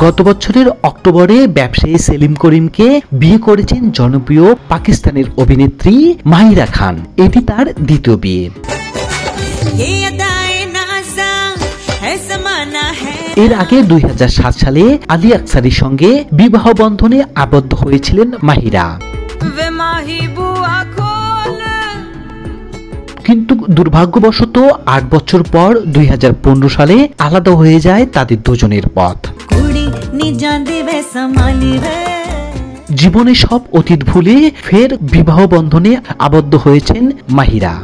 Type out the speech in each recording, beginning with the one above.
গত বছরের অক্টোবরে ব্যবসায়ী সেলিম করিমকে বিয়ে করেছেন জনপ্রিয় পাকিস্তানের অভিনেত্রী মাহিরা খান। এটি তার দ্বিতীয় বিয়ে। এর আগে 2007 সালে আলী আকসারির সঙ্গে বিবাহ বন্ধনে আবদ্ধ হয়েছিলেন মাহিরা, কিন্তু দুর্ভাগ্যবশত 8 বছর পর 2015 সালে আলাদা হয়ে যায় তাদের দুজনের পথ। জীবনে সব অতীত ভুলে ফের বিবাহ বন্ধনে আবদ্ধ হয়েছেন মাহিরা।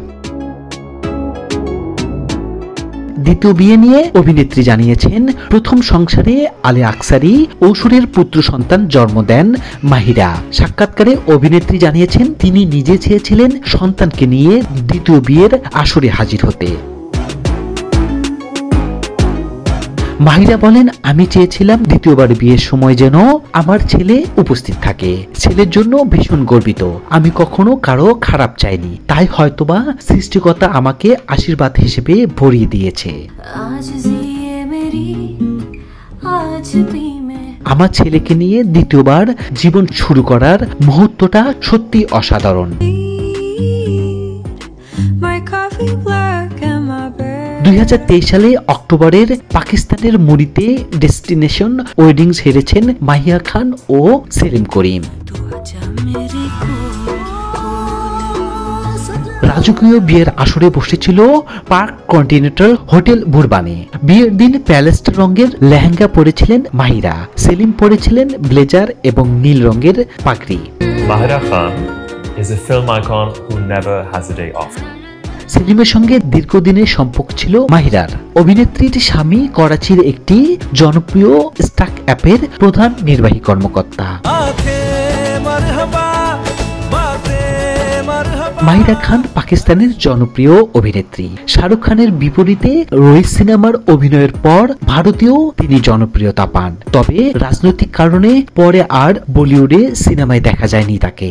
দ্বিতীয় বিয়ে নিয়ে অভিনেত্রী জানিয়েছেন, প্রথম সংসারে আলী আকসারি ঔষধের পুত্র সন্তান জন্ম দেন মাহিরা। সাক্ষাৎকারে অভিনেত্রী জানিয়েছেন, তিনি নিজে চেয়েছিলেন সন্তানকে নিয়ে দ্বিতীয় বিয়ের আসরে হাজির হতে। মাহিরা বলেন, আমি চেয়েছিলাম দ্বিতীয়বার বিয়ের সময় যেন আমার ছেলে উপস্থিত থাকে। ছেলের জন্য ভীষণ গর্বিত। আমি কখনো কারো খারাপ চাইনি, তাই হয়তোবা সৃষ্টিকর্তা আমাকে আশীর্বাদ হিসেবে ভরিয়ে দিয়েছে। আমার ছেলেকে নিয়ে দ্বিতীয়বার জীবন শুরু করার মুহূর্তটা সত্যি অসাধারণ। 2023 সালে অক্টোবরের পাকিস্তানের মুরিতে ডেস্টিনেশন ওয়েডিংস হেরেছেন মাহিয়া খান ও সেলিম করিম। রাজকীয় বিয়ের আসরে বসেছিল পার্ক কন্টিনেন্টাল হোটেল বুরবানে। বিয়ের দিন প্যালেস্ট রঙের লেহেঙ্গা পরেছিলেন মাহিরা, সেলিম পরেছিলেন ব্লেজার এবং নীল রঙের পাগড়ি। মাহিরা খান is a film icon who never has a day off. সেলিমের সঙ্গে দীর্ঘদিনের সম্পর্ক ছিল মাহিরার। অভিনেত্রীর স্বামী করাচির একটি জনপ্রিয় স্টাক অ্যাপের প্রধান নির্বাহী কর্মকর্তা। মাহিরা খান পাকিস্তানের জনপ্রিয় অভিনেত্রী। শাহরুখ খানের বিপরীতে রোহিত সিনেমার অভিনয়ের পর ভারতীয় তিনি জনপ্রিয়তা পান, তবে রাজনৈতিক কারণে পরে আর বলিউডে সিনেমায় দেখা যায়নি তাকে।